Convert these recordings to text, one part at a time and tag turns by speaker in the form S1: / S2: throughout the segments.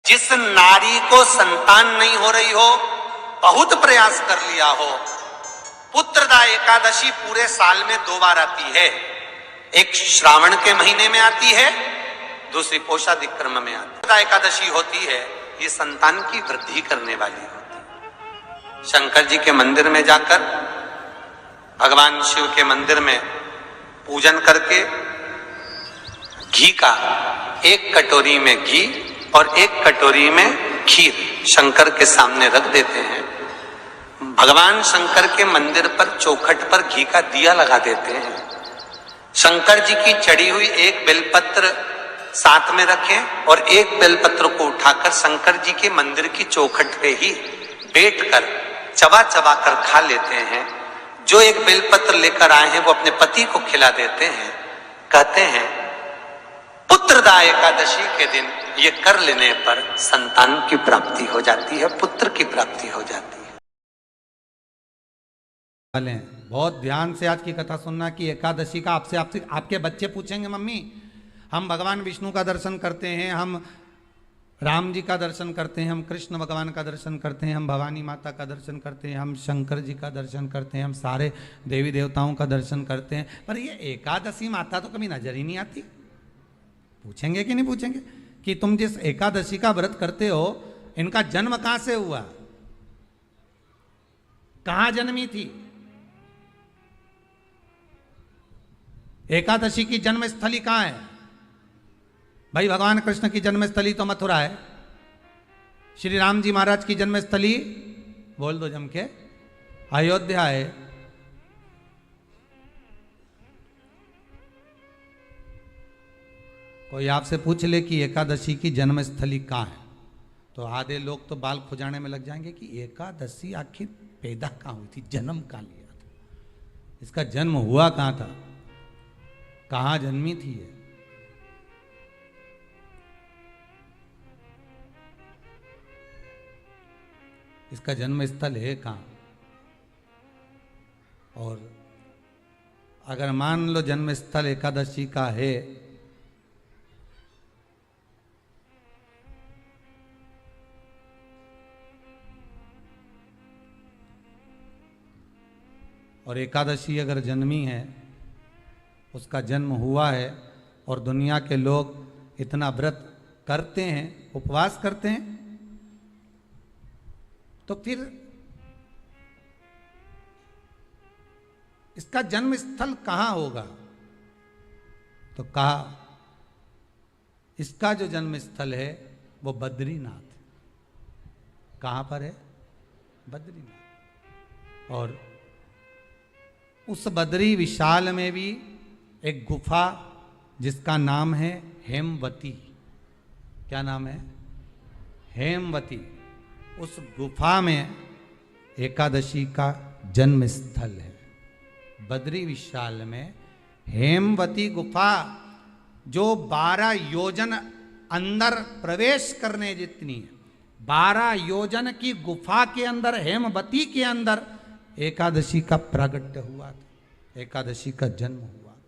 S1: जिस नारी को संतान नहीं हो रही हो, बहुत प्रयास कर लिया हो, पुत्रदा एकादशी पूरे साल में 2 बार आती है। एक श्रावण के महीने में आती है, दूसरी पोषाधिक क्रम में आती है। पुत्रदा एकादशी होती है, ये संतान की वृद्धि करने वाली होती है। शंकर जी के मंदिर में जाकर, भगवान शिव के मंदिर में पूजन करके घी का 1 कटोरी में घी और 1 कटोरी में खीर शंकर के सामने रख देते हैं। भगवान शंकर के मंदिर पर चौखट पर घी का दिया लगा देते हैं। शंकर जी की चढ़ी हुई 1 बेलपत्र साथ में रखें और 1 बेलपत्र को उठाकर शंकर जी के मंदिर की चौखट पे ही बैठकर चबा चबा कर खा लेते हैं। जो 1 बेलपत्र लेकर आए हैं वो अपने पति को खिला देते हैं। कहते हैं पुत्रदा एकादशी के दिन ये कर लेने पर संतान की प्राप्ति हो जाती है, पुत्र की प्राप्ति हो जाती है।
S2: बहुत ध्यान से आज की कथा सुनना कि एकादशी का आपसे आपके बच्चे पूछेंगे, मम्मी हम भगवान विष्णु का दर्शन करते हैं, हम राम जी का दर्शन करते हैं, हम कृष्ण भगवान का दर्शन करते हैं, हम भवानी माता का दर्शन करते हैं, हम शंकर जी का दर्शन करते हैं, हम सारे देवी देवताओं का दर्शन करते हैं, पर ये एकादशी माता तो कभी नजर ही नहीं आती। पूछेंगे कि नहीं पूछेंगे कि तुम जिस एकादशी का व्रत करते हो, इनका जन्म कहां से हुआ, कहां जन्मी थी? एकादशी की जन्मस्थली कहां है? भाई भगवान कृष्ण की जन्मस्थली तो मथुरा है। श्री राम जी महाराज की जन्मस्थली बोल दो जम के, अयोध्या है। कोई आपसे पूछ ले कि एकादशी की जन्मस्थली कहाँ है, तो आधे लोग तो बाल खुजाने में लग जाएंगे कि एकादशी आखिर पैदा कहाँ हुई थी, जन्म कहाँ लिया था, इसका जन्म हुआ कहाँ था, कहाँ जन्मी थी ये। इसका जन्म स्थल है कहाँ? और अगर मान लो जन्म स्थल एकादशी का है, और एकादशी अगर जन्मी है, उसका जन्म हुआ है, और दुनिया के लोग इतना व्रत करते हैं, उपवास करते हैं, तो फिर इसका जन्म स्थल कहाँ होगा? तो कहा इसका जो जन्म स्थल है वो बद्रीनाथ। कहाँ पर है? बद्रीनाथ। और उस बद्री विशाल में भी एक गुफा जिसका नाम है हेमवती। क्या नाम है? हेमवती। उस गुफा में एकादशी का जन्म स्थल है। बद्री विशाल में हेमवती गुफा, जो 12 योजन अंदर प्रवेश करने जितनी है, 12 योजन की गुफा के अंदर, हेमवती के अंदर एकादशी का प्रागट्य हुआ था, एकादशी का जन्म हुआ था।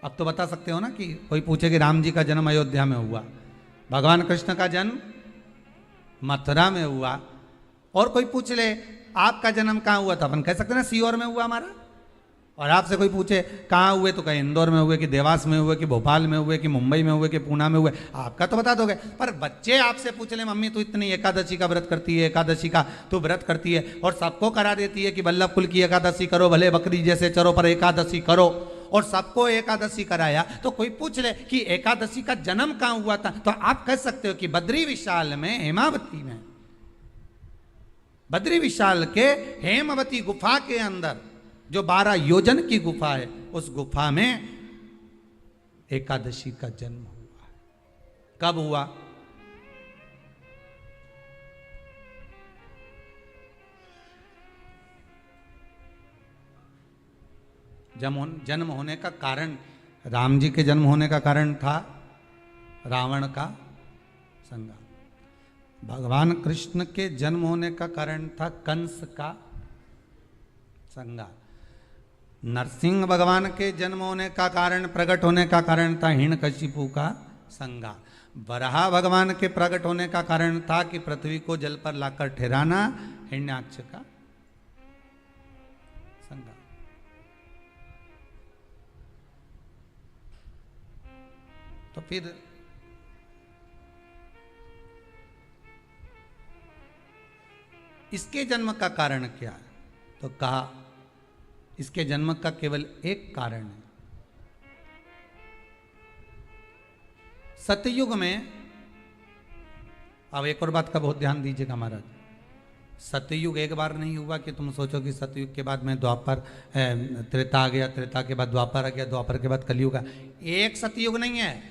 S2: अब तो बता सकते हो ना कि कोई पूछे कि राम जी का जन्म अयोध्या में हुआ, भगवान कृष्ण का जन्म मथुरा में हुआ, और कोई पूछ ले आपका जन्म कहाँ हुआ था, अपन कह सकते ना सीहोर में हुआ हमारा। और आपसे कोई पूछे कहाँ हुए, तो कहीं इंदौर में हुए, कि देवास में हुए, कि भोपाल में हुए, कि मुंबई में हुए, कि पूना में हुए, आपका तो बता दोगे। पर बच्चे आपसे पूछ ले मम्मी तू इतनी एकादशी का व्रत करती है, एकादशी का तू व्रत करती है, और सबको करा देती है कि वल्लभ कुल की एकादशी करो, भले बकरी जैसे चरो पर एकादशी करो, और सबको एकादशी कराया। तो कोई पूछ ले कि एकादशी का जन्म कहाँ हुआ था, तो आप कह सकते हो कि बद्री विशाल में, हेमावती में, बद्री विशाल के हेमवती गुफा के अंदर, जो 12 योजन की गुफा है, उस गुफा में एकादशी का जन्म हुआ। कब हुआ? जन्म होने का कारण, राम जी के जन्म होने का कारण था रावण का संहार। भगवान कृष्ण के जन्म होने का कारण था कंस का संहार। नरसिंह भगवान के जन्म होने का कारण, प्रकट होने का कारण था हिरण्यकशिपु का संहार। वराह भगवान के प्रकट होने का कारण था कि पृथ्वी को जल पर लाकर ठहराना, हिरण्याक्ष का संहार। तो फिर इसके जन्म का कारण क्या है? तो कहा इसके जन्म का केवल एक कारण है। सतयुग में, अब एक और बात का बहुत ध्यान दीजिएगा महाराज, सतयुग एक बार नहीं हुआ कि तुम सोचो कि सतयुग के बाद में द्वापर त्रेता आ गया, त्रेता के बाद द्वापर आ गया, द्वापर के बाद कलयुग। एक सतयुग नहीं है,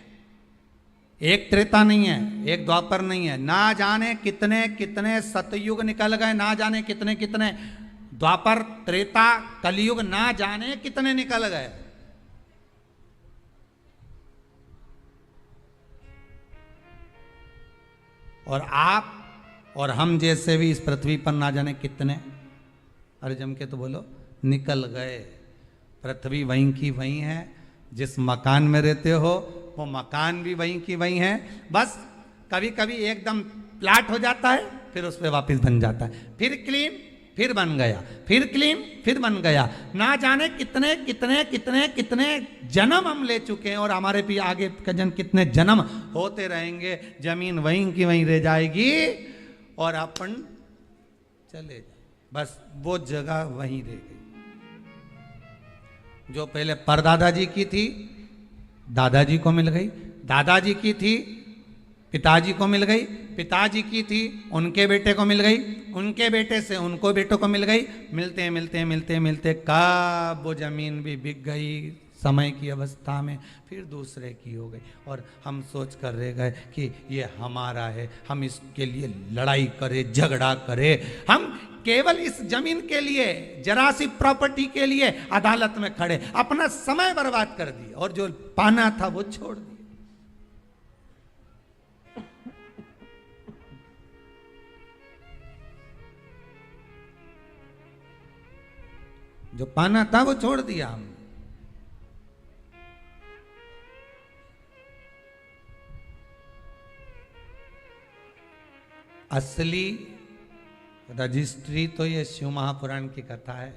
S2: एक त्रेता नहीं है, एक द्वापर नहीं है। ना जाने कितने कितने सतयुग निकल गए, ना जाने कितने कितने द्वापर, त्रेता, कलयुग, ना जाने कितने निकल गए। और आप और हम जैसे भी इस पृथ्वी पर ना जाने कितने, अरे जम के तो बोलो, निकल गए। पृथ्वी वहीं की वहीं है, जिस मकान में रहते हो वो मकान भी वहीं की वहीं है। बस कभी कभी एकदम प्लाट हो जाता है, फिर उस पर वापस बन जाता है, फिर क्लीन, फिर बन गया, फिर क्लीन, फिर बन गया। ना जाने कितने कितने कितने कितने जन्म हम ले चुके हैं, और हमारे भी आगे का जन्म कितने जन्म होते रहेंगे। जमीन वहीं की वहीं रह जाएगी और अपन चले जाए, बस वो जगह वहीं रह गई। जो पहले परदादाजी की थी दादाजी को मिल गई, दादाजी की थी पिताजी को मिल गई, पिताजी की थी उनके बेटे को मिल गई, उनके बेटे से उनको बेटों को मिल गई। मिलते मिलते मिलते मिलते कब वो जमीन भी बिक गई समय की अवस्था में, फिर दूसरे की हो गई। और हम सोच कर रह गए कि ये हमारा है, हम इसके लिए लड़ाई करें, झगड़ा करें। हम केवल इस जमीन के लिए, जरा सी प्रॉपर्टी के लिए अदालत में खड़े, अपना समय बर्बाद कर दिया, और जो पाना था वो छोड़ दिया। जो पाना था वो छोड़ दिया हमने। असली रजिस्ट्री तो ये शिव महापुराण की कथा है,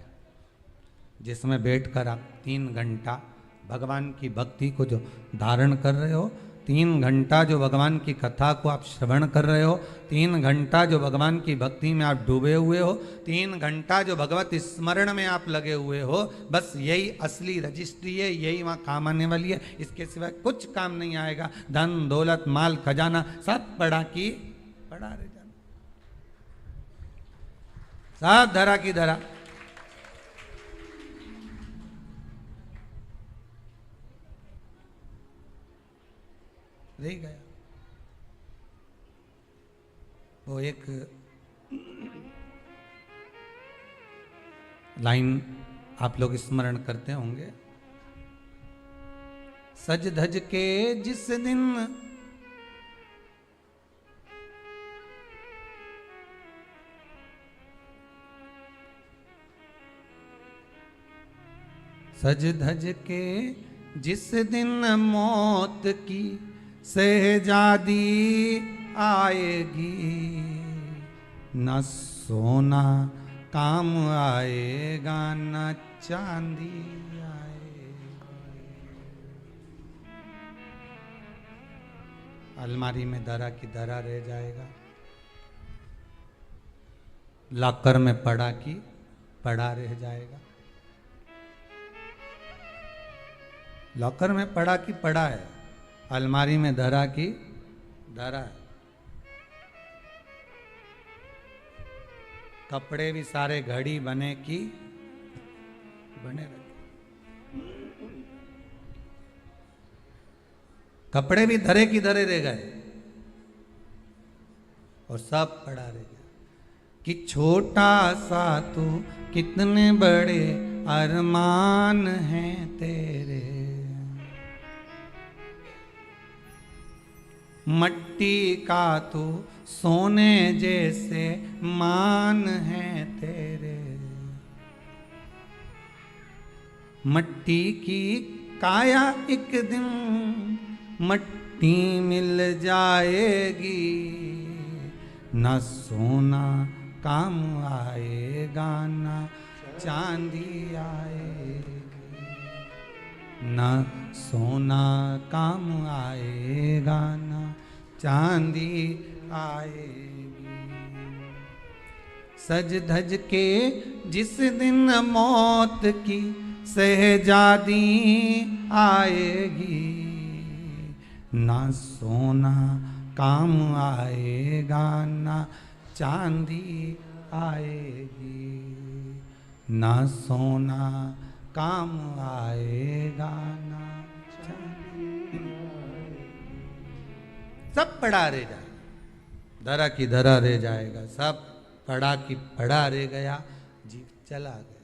S2: जिसमें बैठकर आप 3 घंटा भगवान की भक्ति को जो धारण कर रहे हो, 3 घंटा जो भगवान की कथा को आप श्रवण कर रहे हो, 3 घंटा जो भगवान की भक्ति में आप डूबे हुए हो, 3 घंटा जो भगवत स्मरण में आप लगे हुए हो, बस यही असली रजिस्ट्री है, यही वहाँ काम आने वाली है। इसके सिवाय कुछ काम नहीं आएगा। धन दौलत माल खजाना सब पड़ा की पड़ा रह जाना, सब धरा की धरा। रह गया। वो एक लाइन आप लोग स्मरण करते होंगे, सज धज के जिस दिन सज धज के जिस दिन मौत की शहजादी आएगी, न सोना काम आएगा न चांदी आएगा। अलमारी में धरा की धरा रह जाएगा, लॉकर में पड़ा की पड़ा रह जाएगा। लॉकर में पड़ा की पड़ा है, अलमारी में धरा की धरा है। कपड़े भी सारे घड़ी बने की बने रहे, कपड़े भी धरे की धरे रह गए और सब पड़ा रह गया। कि छोटा सा तू कितने बड़े अरमान हैं तेरे, मट्टी का तू सोने जैसे मान है तेरे। मट्टी की काया एक दिन मट्टी मिल जाएगी, न सोना काम आएगा न चांदी आएगी, न सोना काम आएगा न चांदी आएगी। सज धज के जिस दिन मौत की सहजादी आएगी, ना सोना काम आएगा ना चांदी आएगी, ना सोना काम आएगा ना चांदी। सब पड़ा रह जाएगा, धरा की धरा रह जाएगा, सब पड़ा की पड़ा रह गया, जीव चला गया।